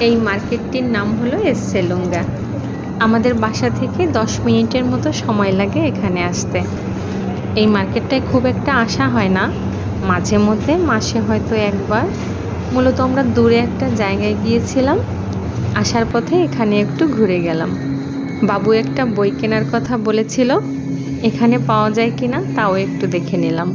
এই মার্কেটটির নাম হলো এসসেলুঙ্গা। আমাদের বাসা থেকে 10 মিনিটের মতো সময় লাগে এখানে আসতে। এই মার্কেটটায় খুব একটা আসা হয় না, মাঝে মধ্যে মাসে হয়তো একবার। মূলত আমরা দূরে একটা জায়গায় গিয়েছিলাম, আসার পথে এখানে একটু ঘুরে গেলাম। বাবু একটা বই কেনার কথা বলেছিল, এখানে পাওয়া যায় কিনা তাও একটু দেখে নিলাম।